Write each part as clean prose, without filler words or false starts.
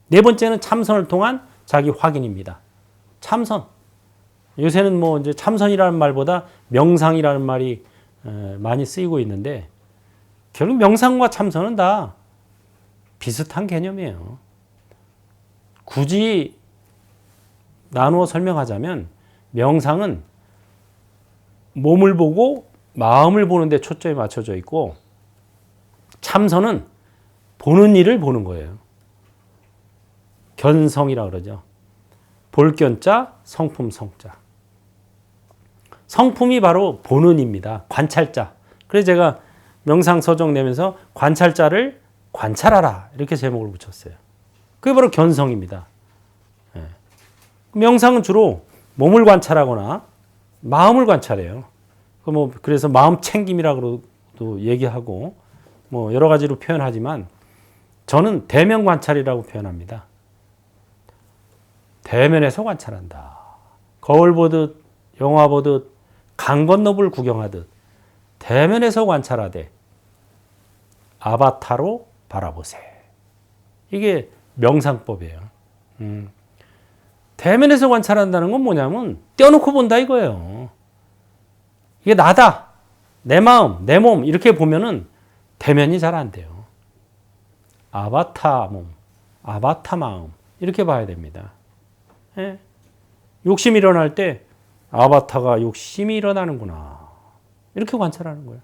네 번째는 참선을 통한 자기 확인입니다. 참선. 요새는 뭐 이제 참선이라는 말보다 명상이라는 말이 많이 쓰이고 있는데 결국 명상과 참선은 다 비슷한 개념이에요. 굳이 나누어 설명하자면 명상은 몸을 보고 마음을 보는 데 초점이 맞춰져 있고 참선은 보는 일을 보는 거예요. 견성이라고 그러죠. 볼견자, 성품 성자. 성품이 바로 보는 입니다. 관찰자. 그래서 제가 명상 서적 내면서 관찰자를 관찰하라 이렇게 제목을 붙였어요. 그게 바로 견성입니다. 명상은 주로 몸을 관찰하거나 마음을 관찰해요. 그래서 마음 챙김이라고도 얘기하고 뭐 여러 가지로 표현하지만 저는 대면 관찰이라고 표현합니다. 대면에서 관찰한다. 거울 보듯 영화 보듯 강 건너물 구경하듯 대면에서 관찰하되 아바타로 바라보세. 이게 명상법이에요. 대면에서 관찰한다는 건 뭐냐면 떼어놓고 본다 이거예요. 이게 나다. 내 마음, 내 몸 이렇게 보면은 대면이 잘 안 돼요. 아바타 몸, 아바타 마음 이렇게 봐야 됩니다. 예? 욕심이 일어날 때 아바타가 욕심이 일어나는구나. 이렇게 관찰하는 거예요.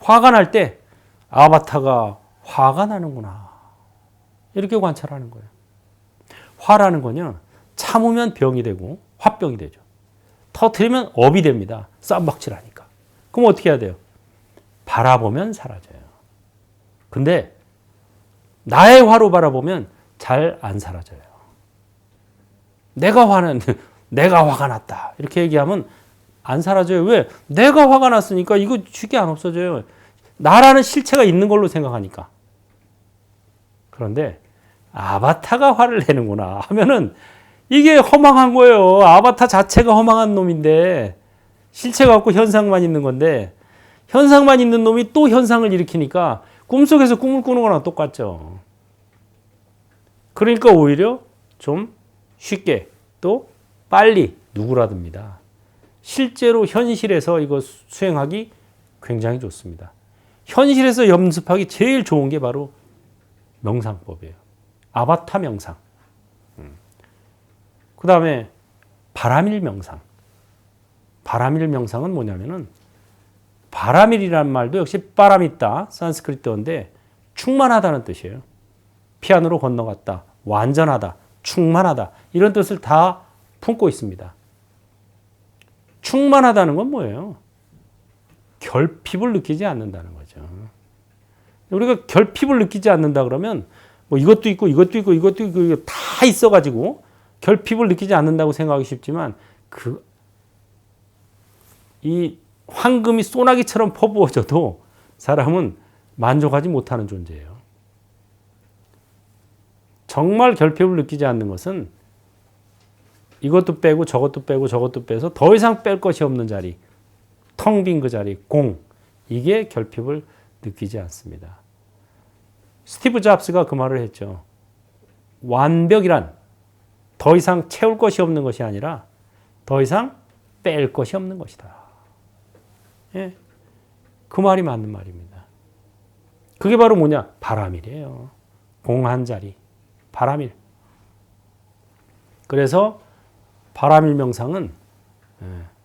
화가 날 때 아바타가 화가 나는구나. 이렇게 관찰하는 거예요. 화라는 거는 참으면 병이 되고 화병이 되죠. 터뜨리면 업이 됩니다. 쌈박질하니까. 그럼 어떻게 해야 돼요? 바라보면 사라져요. 근데 나의 화로 바라보면 잘 안 사라져요. 내가 화가 났다. 이렇게 얘기하면 안 사라져요. 왜? 내가 화가 났으니까 이거 쉽게 안 없어져요. 나라는 실체가 있는 걸로 생각하니까. 그런데 아바타가 화를 내는구나 하면은 이게 허망한 거예요. 아바타 자체가 허망한 놈인데 실체가 없고 현상만 있는 건데 현상만 있는 놈이 또 현상을 일으키니까 꿈속에서 꿈을 꾸는 거랑 똑같죠. 그러니까 오히려 좀 쉽게 또 빨리 누그라듭니다. 실제로 현실에서 이거 수행하기 굉장히 좋습니다. 현실에서 연습하기 제일 좋은 게 바로 명상법이에요. 아바타 명상. 그 다음에 바라밀 명상. 바라밀 명상은 뭐냐면은 바라밀이라는 말도 역시 빠라미따 산스크리트어인데 충만하다는 뜻이에요. 피안으로 건너갔다, 완전하다, 충만하다 이런 뜻을 다 품고 있습니다. 충만하다는 건 뭐예요? 결핍을 느끼지 않는다는 거죠. 우리가 결핍을 느끼지 않는다 그러면 뭐 이것도 있고 이것도 있고 이것도 있고 이거 다 있어가지고 결핍을 느끼지 않는다고 생각하기 쉽지만 이 황금이 소나기처럼 퍼부어져도 사람은 만족하지 못하는 존재예요. 정말 결핍을 느끼지 않는 것은 이것도 빼고 저것도 빼고 저것도 빼서 더 이상 뺄 것이 없는 자리, 텅 빈 그 자리, 공. 이게 결핍을 느끼지 않습니다. 스티브 잡스가 그 말을 했죠. 완벽이란 더 이상 채울 것이 없는 것이 아니라 더 이상 뺄 것이 없는 것이다. 예, 그 말이 맞는 말입니다. 그게 바로 뭐냐? 바라밀이에요. 공한 자리, 바라밀. 그래서 바라밀 명상은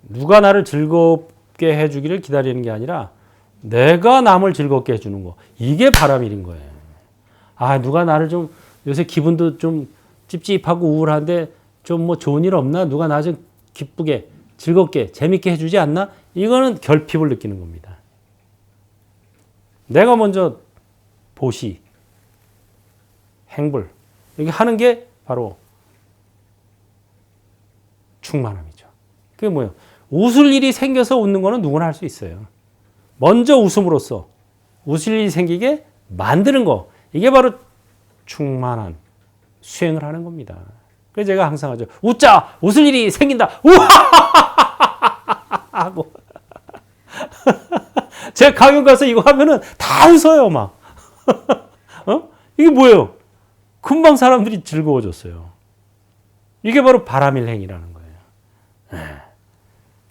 누가 나를 즐겁게 해주기를 기다리는 게 아니라 내가 남을 즐겁게 해주는 거. 이게 바라밀인 거예요. 아, 누가 나를 좀 요새 기분도 좀 찝찝하고 우울한데 좀 뭐 좋은 일 없나? 누가 나 좀 기쁘게, 즐겁게, 재밌게 해주지 않나? 이거는 결핍을 느끼는 겁니다. 내가 먼저 보시, 행불, 이렇게 하는 게 바로 충만함이죠. 그게 뭐예요? 웃을 일이 생겨서 웃는 거는 누구나 할 수 있어요. 먼저 웃음으로써 웃을 일이 생기게 만드는 거. 이게 바로 충만한 수행을 하는 겁니다. 그래서 제가 항상 하죠. 웃자! 웃을 일이 생긴다! 우하하하하! 하고. 제가 강연 가서 이거 하면은 다 웃어요, 막. 이게 뭐예요? 금방 사람들이 즐거워졌어요. 이게 바로 바람일 행위라는 거예요.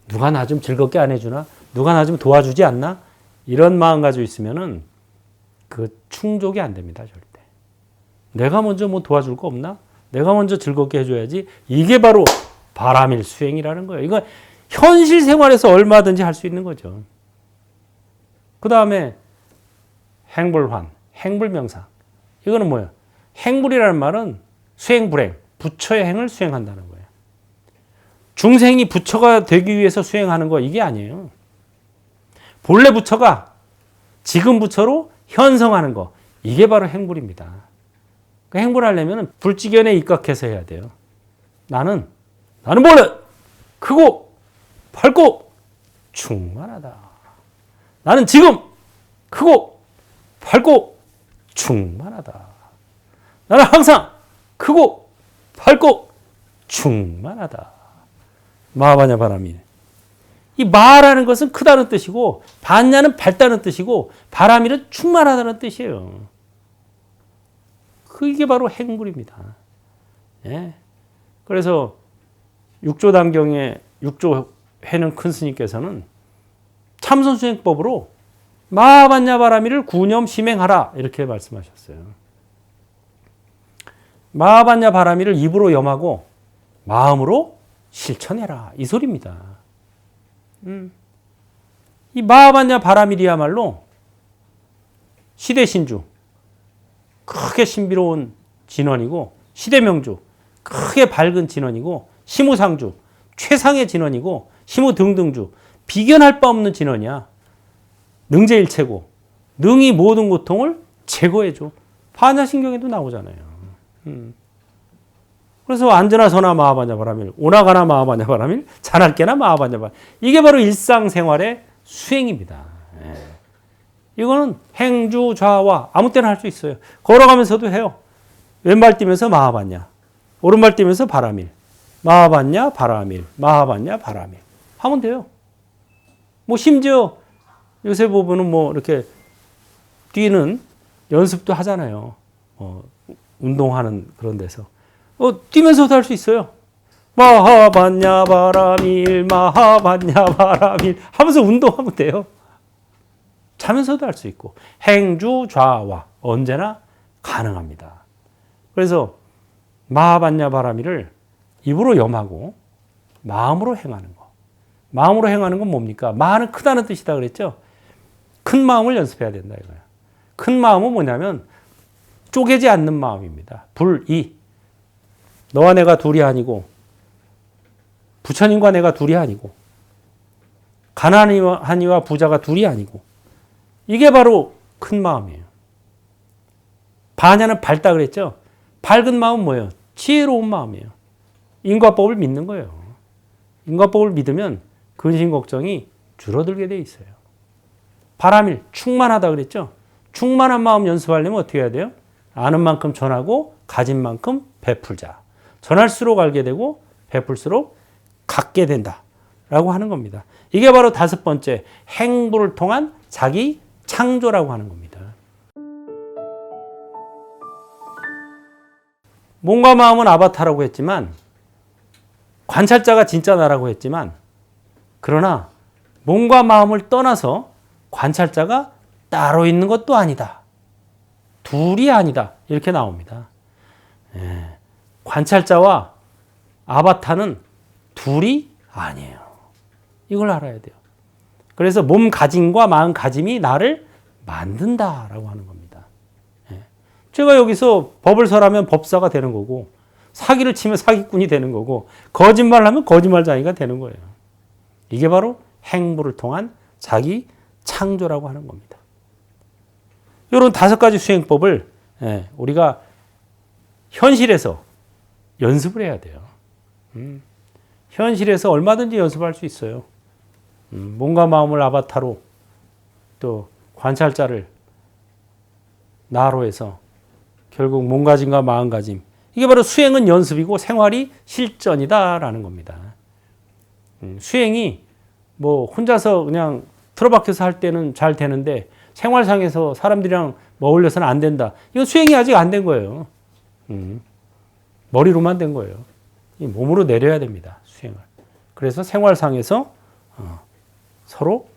누가 나 좀 즐겁게 안 해주나? 누가 나 좀 도와주지 않나? 이런 마음 가지고 있으면은 그 충족이 안 됩니다, 절대. 내가 먼저 뭐 도와줄 거 없나? 내가 먼저 즐겁게 해줘야지. 이게 바로 바람일 수행이라는 거예요. 이거 현실 생활에서 얼마든지 할 수 있는 거죠. 그 다음에 행불환, 행불명상. 이거는 뭐예요? 행불이라는 말은 수행, 불행, 부처의 행을 수행한다는 거예요. 중생이 부처가 되기 위해서 수행하는 거 이게 아니에요. 본래 부처가 지금 부처로 현성하는 거 이게 바로 행불입니다. 그 행불하려면 불지견에 입각해서 해야 돼요. 나는 본래 크고 밝고 충만하다. 나는 지금 크고 밝고 충만하다. 나는 항상 크고 밝고 충만하다. 마하바냐 바라밀. 이 마라는 것은 크다는 뜻이고 반야는 밝다는 뜻이고 바라밀은 충만하다는 뜻이에요. 그게 바로 행불입니다. 예. 그래서 육조단경의 육조회는 큰 스님께서는 참선수행법으로 마하바냐 바라밀을 구념 심행하라 이렇게 말씀하셨어요. 마하바냐 바라밀을 입으로 염하고 마음으로 실천해라 이 소리입니다. 이 마하바냐 바라밀이야말로 시대신주 크게 신비로운 진원이고 시대명주 크게 밝은 진원이고 시무상주 최상의 진원이고 시무등등주 비견할 바 없는 진원이야. 능제일체고 능이 모든 고통을 제거해줘. 반야신경에도 나오잖아요. 그래서 앉으나서나 마하바냐 바라밀, 오나가나 마하바냐 바라밀, 자날깨나 마하바냐 바라밀. 이게 바로 일상생활의 수행입니다. 예. 이거는 행주 좌와 아무 때나 할 수 있어요. 걸어가면서도 해요. 왼발 뛰면서 마하바냐, 오른발 뛰면서 바라밀, 마하바냐 바라밀, 마하바냐 바라밀 하면 돼요. 뭐 심지어 요새 보면은 뭐 이렇게 뛰는 연습도 하잖아요. 운동하는 그런 데서. 뛰면서도 할 수 있어요. 마하바냐 바라밀, 마하바냐 바라밀 하면서 운동하면 돼요. 자면서도 할 수 있고 행주 좌와 언제나 가능합니다. 그래서 마하바냐 바라밀을 입으로 염하고 마음으로 행하는 거. 마음으로 행하는 건 뭡니까? 마는 크다는 뜻이다 그랬죠? 큰 마음을 연습해야 된다 이거예요. 큰 마음은 뭐냐면 쪼개지 않는 마음입니다. 불이. 너와 내가 둘이 아니고 부처님과 내가 둘이 아니고 가난하니와 부자가 둘이 아니고 이게 바로 큰 마음이에요. 반야는 밝다 그랬죠? 밝은 마음은 뭐예요? 지혜로운 마음이에요. 인과법을 믿는 거예요. 인과법을 믿으면 근심 걱정이 줄어들게 돼 있어요. 바라밀, 충만하다 그랬죠? 충만한 마음 연습하려면 어떻게 해야 돼요? 아는 만큼 전하고 가진 만큼 베풀자. 전할수록 알게 되고 베풀수록 갖게 된다라고 하는 겁니다. 이게 바로 다섯 번째 행불을 통한 자기 창조라고 하는 겁니다. 몸과 마음은 아바타라고 했지만 관찰자가 진짜 나라고 했지만 그러나 몸과 마음을 떠나서 관찰자가 따로 있는 것도 아니다. 둘이 아니다. 이렇게 나옵니다. 관찰자와 아바타는 둘이 아니에요. 이걸 알아야 돼요. 그래서 몸가짐과 마음가짐이 나를 만든다라고 하는 겁니다. 제가 여기서 법을 설하면 법사가 되는 거고 사기를 치면 사기꾼이 되는 거고 거짓말을 하면 거짓말쟁이가 되는 거예요. 이게 바로 행보를 통한 자기 창조라고 하는 겁니다. 이런 다섯 가지 수행법을 우리가 현실에서 연습을 해야 돼요. 현실에서 얼마든지 연습할 수 있어요. 몸과 마음을 아바타로 또 관찰자를 나로 해서 결국 몸가짐과 마음가짐 이게 바로 수행은 연습이고 생활이 실전이다라는 겁니다. 수행이 뭐 혼자서 그냥 틀어박혀서 할 때는 잘 되는데 생활상에서 사람들이랑 어울려서는 안 된다. 이건 수행이 아직 안 된 거예요. 머리로만 된 거예요. 이 몸으로 내려야 됩니다. 수행을. 그래서 생활상에서 서로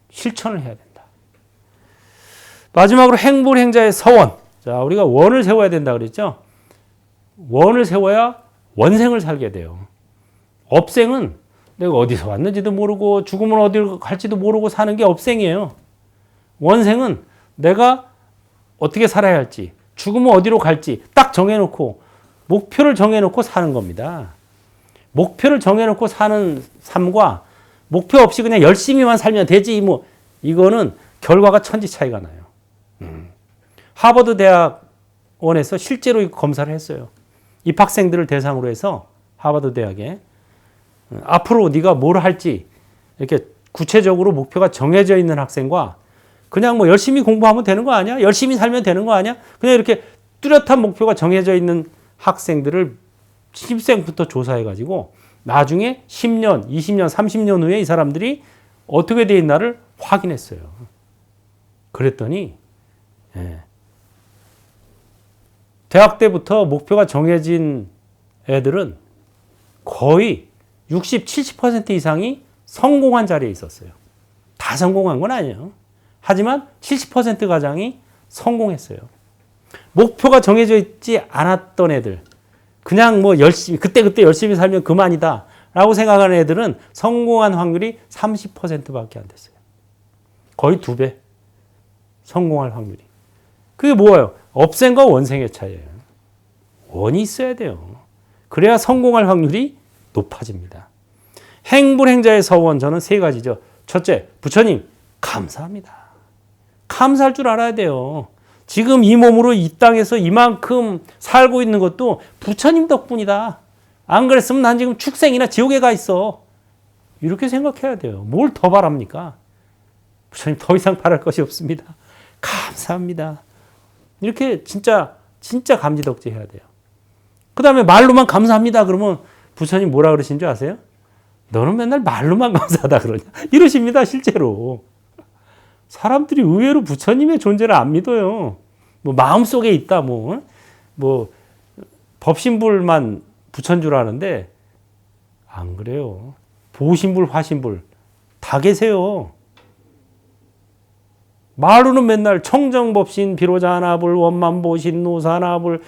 실천을 해야 된다. 마지막으로 행불행자의 서원. 자, 우리가 원을 세워야 된다 그랬죠? 원을 세워야 원생을 살게 돼요. 업생은 내가 어디서 왔는지도 모르고 죽으면 어디로 갈지도 모르고 사는 게 업생이에요. 원생은 내가 어떻게 살아야 할지, 죽으면 어디로 갈지 딱 정해놓고 목표를 정해놓고 사는 겁니다. 목표를 정해놓고 사는 삶과 목표 없이 그냥 열심히만 살면 되지 뭐 이거는 결과가 천지 차이가 나요. 하버드 대학원에서 실제로 검사를 했어요. 입학생들을 대상으로 해서 하버드 대학에 앞으로 네가 뭘 할지 이렇게 구체적으로 목표가 정해져 있는 학생과 그냥 뭐 열심히 공부하면 되는 거 아니야? 열심히 살면 되는 거 아니야? 그냥 이렇게 뚜렷한 목표가 정해져 있는 학생들을 신입생부터 조사해가지고 나중에 10년, 20년, 30년 후에 이 사람들이 어떻게 돼 있나를 확인했어요. 그랬더니 대학 때부터 목표가 정해진 애들은 거의 60, 70% 이상이 성공한 자리에 있었어요. 다 성공한 건 아니에요. 하지만 70% 가량이 성공했어요. 목표가 정해져 있지 않았던 애들, 그냥 뭐 열심히, 그때 열심히 살면 그만이다 라고 생각하는 애들은 성공한 확률이 30%밖에 안 됐어요. 거의 2배. 성공할 확률이. 그게 뭐예요? 업생과 원생의 차이예요. 원이 있어야 돼요. 그래야 성공할 확률이 높아집니다. 행불행자의 서원 저는 3가지죠. 첫째, 부처님 감사합니다. 감사할 줄 알아야 돼요. 지금 이 몸으로 이 땅에서 이만큼 살고 있는 것도 부처님 덕분이다. 안 그랬으면 난 지금 축생이나 지옥에 가 있어. 이렇게 생각해야 돼요. 뭘 더 바랍니까? 부처님 더 이상 바랄 것이 없습니다. 감사합니다. 이렇게 진짜 감지덕지 해야 돼요. 그 다음에 말로만 감사합니다. 그러면 부처님 뭐라 그러신 줄 아세요? 너는 맨날 말로만 감사하다 그러냐. 이러십니다. 실제로. 사람들이 의외로 부처님의 존재를 안 믿어요. 뭐 마음속에 있다. 뭐 법신불만 부처인 줄 아는데 안 그래요. 보신불, 화신불 다 계세요. 말로는 맨날 청정법신, 비로자나불, 원만보신, 노사나불,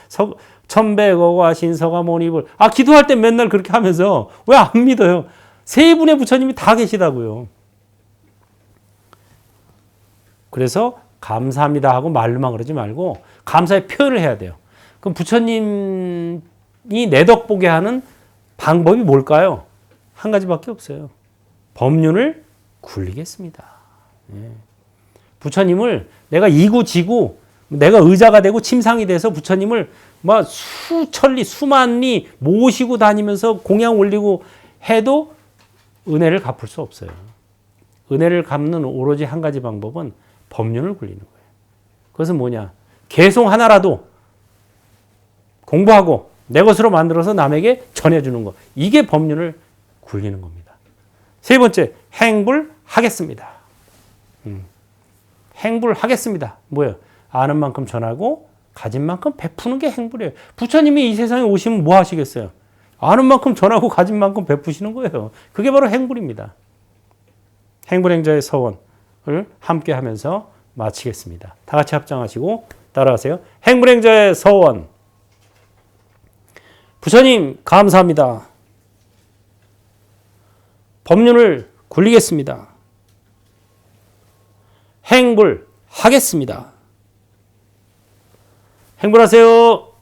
천백어과 신서가모니불. 기도할 때 맨날 그렇게 하면서 왜 안 믿어요? 3분의 부처님이 다 계시다고요. 그래서 감사합니다 하고 말로만 그러지 말고 감사의 표현을 해야 돼요. 그럼 부처님이 내 덕 보게 하는 방법이 뭘까요? 한 가지밖에 없어요. 법륜을 굴리겠습니다. 부처님을 내가 이구지구 내가 의자가 되고 침상이 돼서 부처님을 막 수천리 수만리 모시고 다니면서 공양 올리고 해도 은혜를 갚을 수 없어요. 은혜를 갚는 오로지 한 가지 방법은 법륜을 굴리는 거예요. 그것은 뭐냐? 개송 하나라도 공부하고 내 것으로 만들어서 남에게 전해주는 것. 이게 법륜을 굴리는 겁니다. 3번째, 행불하겠습니다. 행불하겠습니다. 뭐예요? 아는 만큼 전하고 가진 만큼 베푸는 게 행불이에요. 부처님이 이 세상에 오시면 뭐 하시겠어요? 아는 만큼 전하고 가진 만큼 베푸시는 거예요. 그게 바로 행불입니다. 행불행자의 서원을 함께 하면서 마치겠습니다. 다 같이 합장하시고 따라하세요. 행불행자의 서원. 부처님 감사합니다. 법륜을 굴리겠습니다. 행불하겠습니다. 행불하세요.